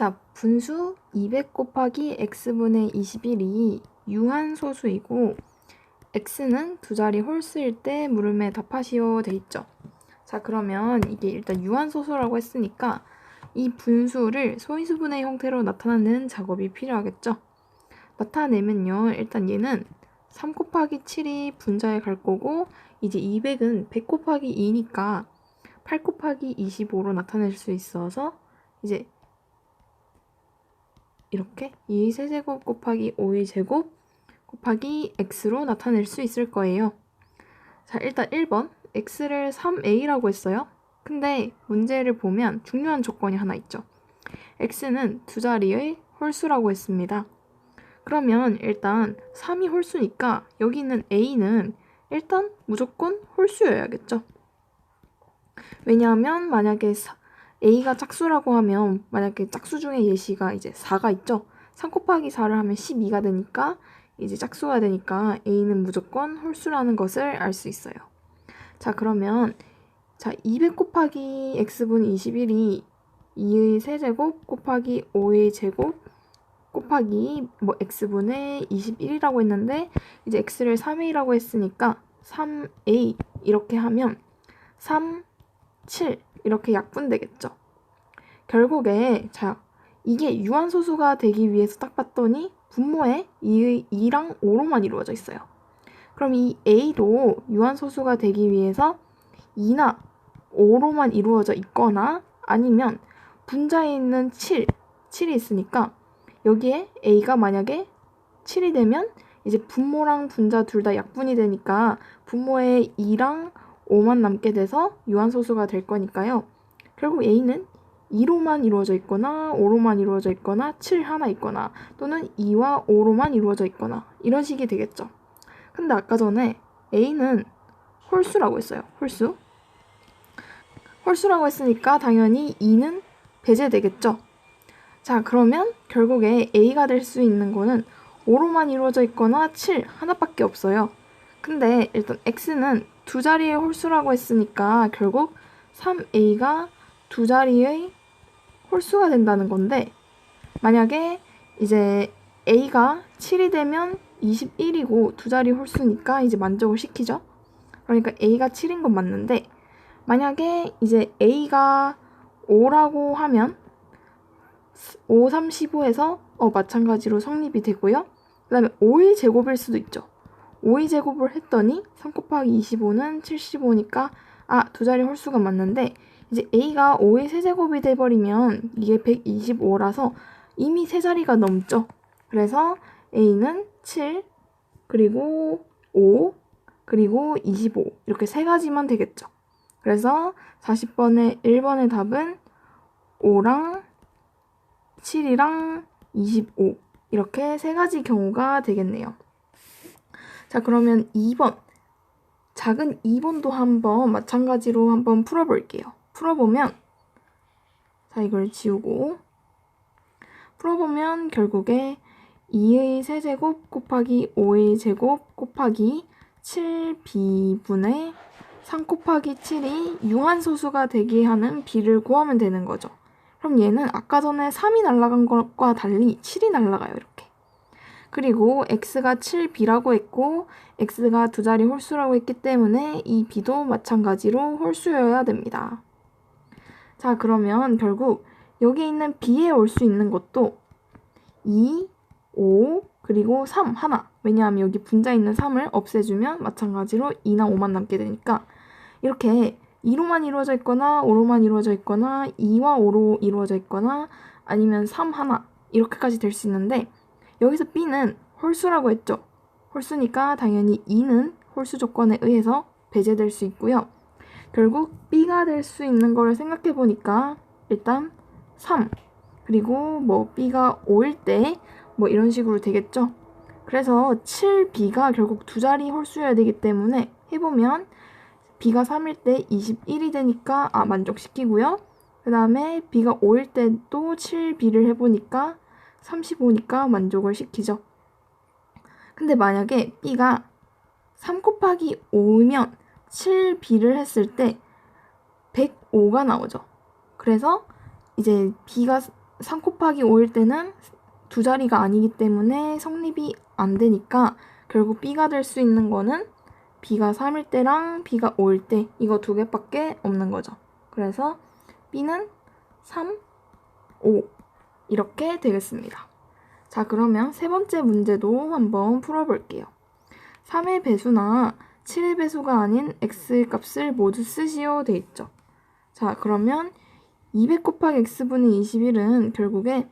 자, 분수 200 곱하기 x분의 21이 유한소수이고 x는 두 자리 홀수일 때 물음에 답하시오 돼 있죠. 자, 그러면 이게 일단 유한소수라고 했으니까 이 분수를 소인수분해 형태로 나타내는 작업이 필요하겠죠. 나타내면요, 일단 얘는 3 곱하기 7이 분자에 갈 거고 이제 200은 100 곱하기 2니까 8 곱하기 25로 나타낼 수 있어서 이제 이렇게 2의 세제곱 곱하기 5의 제곱 곱하기 x로 나타낼 수 있을 거예요. 자, 일단 1번 x를 3a라고 했어요. 근데 문제를 보면 중요한 조건이 하나 있죠. x는 두 자리의 홀수라고 했습니다. 그러면 일단 3이 홀수니까 여기 있는 a는 일단 무조건 홀수여야겠죠. 왜냐하면 만약에 a가 짝수라고 하면 만약에 짝수 중에 예시가 이제 4가 있죠. 3 곱하기 4를 하면 12가 되니까 이제 짝수가 되니까 a는 무조건 홀수라는 것을 알 수 있어요. 자, 그러면 200 곱하기 x분의 21이 2의 세제곱 곱하기 5의 제곱 곱하기 x분의 21이라고 했는데 이제 x를 3a라고 했으니까 3a 이렇게 하면 3, 7 이렇게 약분되겠죠. 결국에 이게 유한소수가 되기 위해서 딱 봤더니 분모에 2랑 5로만 이루어져 있어요. 그럼 이 a도 유한소수가 되기 위해서 2나 5로만 이루어져 있거나 아니면 분자에 있는 7이 있으니까 여기에 a가 만약에 7이 되면 이제 분모랑 분자 둘 다 약분이 되니까 분모에 2랑 5만 남게 돼서 유한소수가 될 거니까요. 결국 a는 2로만 이루어져 있거나 5로만 이루어져 있거나 7 하나 있거나 또는 2와 5로만 이루어져 있거나 이런 식이 되겠죠. 근데 아까 전에 a는 홀수라고 했어요. 홀수라고 했으니까 당연히 2는 배제되겠죠. 자, 그러면 결국에 a가 될 수 있는 거는 5로만 이루어져 있거나 7 하나밖에 없어요. 근데 일단 x는 두 자리의 홀수라고 했으니까 결국 3a가 두 자리의 홀수가 된다는 건데 만약에 이제 a가 7이 되면 21이고 두 자리 홀수니까 이제 만족을 시키죠. 그러니까 a가 7인 건 맞는데 만약에 이제 a가 5라고 하면 5, 3, 15에서 마찬가지로 성립이 되고요. 그 다음에 5의 제곱일 수도 있죠. 5의 제곱을 했더니 3 곱하기 25는 75니까 두 자리 홀수가 맞는데 이제 a가 5의 세제곱이 돼버리면 이게 125라서 이미 세 자리가 넘죠. 그래서 a는 7, 그리고 5, 그리고 25 이렇게 세 가지만 되겠죠. 그래서 40번의 1번의 답은 5랑 7이랑 25 이렇게 세 가지 경우가 되겠네요. 자, 그러면 2번 작은 2번도 한번 마찬가지로 한번 풀어볼게요. 풀어보면 이걸 지우고 풀어보면 결국에 2의 세제곱 곱하기 5의 제곱 곱하기 7b분의 3 곱하기 7이 유한소수가 되게 하는 b를 구하면 되는 거죠. 그럼 얘는 아까 전에 3이 날아간 것과 달리 7이 날아가요. 이렇게. 그리고 x가 7b라고 했고 x가 두 자리 홀수라고 했기 때문에 이 b도 마찬가지로 홀수여야 됩니다. 자, 그러면 결국 여기 있는 b에 올 수 있는 것도 2, 5, 그리고 3 하나. 왜냐하면 여기 분자에 있는 3을 없애주면 마찬가지로 2나 5만 남게 되니까 이렇게 2로만 이루어져 있거나 5로만 이루어져 있거나 2와 5로 이루어져 있거나 아니면 3 하나 이렇게까지 될 수 있는데 여기서 b는 홀수라고 했죠. 홀수니까 당연히 2는 홀수 조건에 의해서 배제될 수 있고요. 결국 b가 될 수 있는 걸 생각해 보니까 일단 3 그리고 b가 5일 때 이런 식으로 되겠죠. 그래서 7b가 결국 두 자리 홀수여야 되기 때문에 해보면 b가 3일 때 21이 되니까 만족시키고요. 그 다음에 b가 5일 때도 7b를 해보니까 35니까 만족을 시키죠. 근데 만약에 b가 3 곱하기 5면 7b를 했을 때 105가 나오죠. 그래서 이제 b가 3 곱하기 5일 때는 두 자리가 아니기 때문에 성립이 안 되니까 결국 B가 될 수 있는 거는 B가 3일 때랑 B가 5일 때 이거 두 개밖에 없는 거죠. 그래서 B는 3, 5 이렇게 되겠습니다. 자, 그러면 세 번째 문제도 한번 풀어볼게요. 3의 배수나 7의 배수가 아닌 x의 값을 모두 쓰시오 돼 있죠. 자, 그러면 200 곱하기 x분의 21은 결국에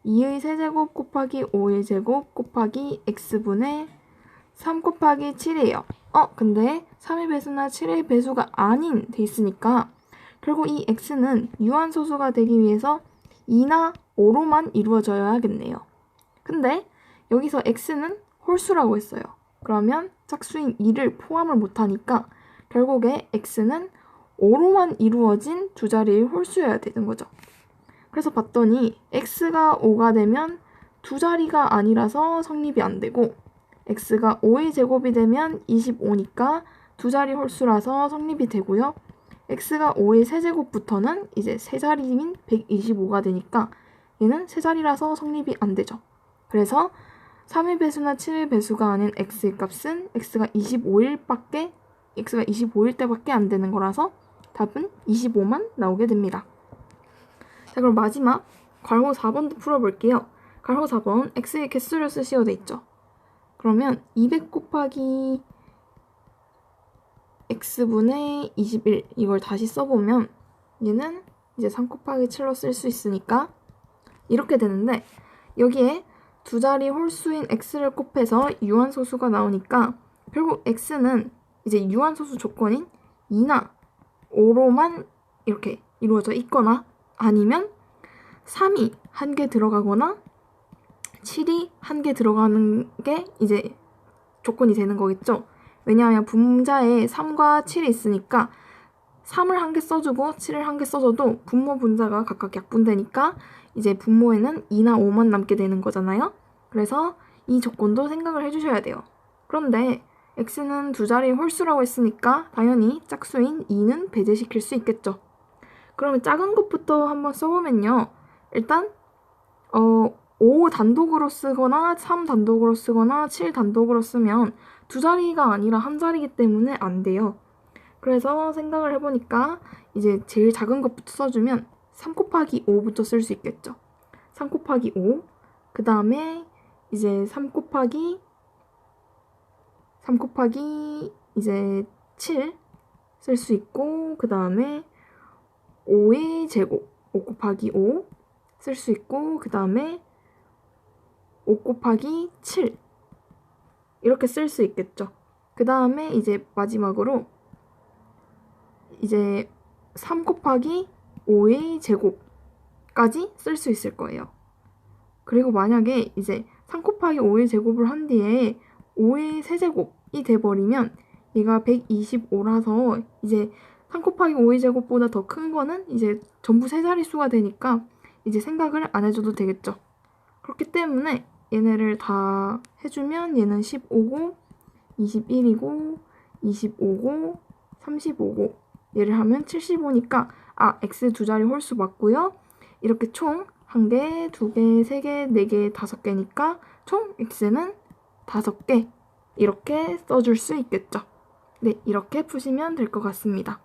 2의 세제곱 곱하기 5의 제곱 곱하기 x분의 3 곱하기 7이에요. 근데 3의 배수나 7의 배수가 아닌 돼 있으니까 결국 이 x는 유한소수가 되기 위해서 2나 5로만 이루어져야겠네요. 근데 여기서 x는 홀수라고 했어요. 그러면 짝수인 2를 포함을 못하니까 결국에 x는 5로만 이루어진 두 자리의 홀수여야 되는 거죠. 그래서 봤더니 x가 5가 되면 두 자리가 아니라서 성립이 안 되고 x가 5의 제곱이 되면 25니까 두 자리 홀수라서 성립이 되고요. x가 5의 세제곱부터는 이제 세 자리인 125가 되니까 얘는 세 자리라서 성립이 안 되죠. 그래서 3의 배수나 7의 배수가 아닌 x의 값은 x가 25일 때밖에 안 되는 거라서 답은 25만 나오게 됩니다. 자, 그럼 마지막 괄호 4번도 풀어볼게요. 괄호 4번 x의 개수를 쓰시오 돼 있죠. 그러면 200 곱하기 x분의 21 이걸 다시 써보면 얘는 이제 3 곱하기 7로 쓸 수 있으니까 이렇게 되는데 여기에 두 자리 홀수인 x를 곱해서 유한소수가 나오니까 결국 x는 이제 유한소수 조건인 2나 5로만 이렇게 이루어져 있거나 아니면 3이 한 개 들어가거나 7이 한 개 들어가는 게 이제 조건이 되는 거겠죠. 왜냐하면 분자에 3과 7이 있으니까 3을 한 개 써주고 7을 한 개 써줘도 분모 분자가 각각 약분되니까 이제 분모에는 2나 5만 남게 되는 거잖아요. 그래서 이 조건도 생각을 해주셔야 돼요. 그런데 x는 두 자리의 홀수라고 했으니까 당연히 짝수인 2는 배제시킬 수 있겠죠. 그러면 작은 것부터 한번 써보면요. 일단 5 단독으로 쓰거나 3 단독으로 쓰거나 7 단독으로 쓰면 두 자리가 아니라 한 자리이기 때문에 안 돼요. 그래서 생각을 해보니까 이제 제일 작은 것부터 써주면 3 곱하기 5부터 쓸 수 있겠죠. 3 곱하기 5, 그 다음에 이제 3 곱하기 이제 7 쓸 수 있고, 그 다음에 5의 제곱, 5 곱하기 5 쓸 수 있고, 그 다음에 5 곱하기 7 이렇게 쓸 수 있겠죠. 그 다음에 이제 마지막으로 이제 3 곱하기 5의 제곱까지 쓸 수 있을 거예요. 그리고 만약에 이제 3 곱하기 5의 제곱을 한 뒤에 5의 세제곱이 돼버리면 얘가 125라서 이제 3 곱하기 5의 제곱보다 더 큰 거는 이제 전부 세 자릿수가 되니까 이제 생각을 안 해줘도 되겠죠. 그렇기 때문에 얘네를 다 해주면 얘는 15고 21이고 25고 35고 얘를 하면 75니까 x 두 자리 홀수 맞고요. 이렇게 총 1개, 2개, 3개, 4개, 5개니까 총 x는 5개 이렇게 써줄 수 있겠죠. 네, 이렇게 푸시면 될 것 같습니다.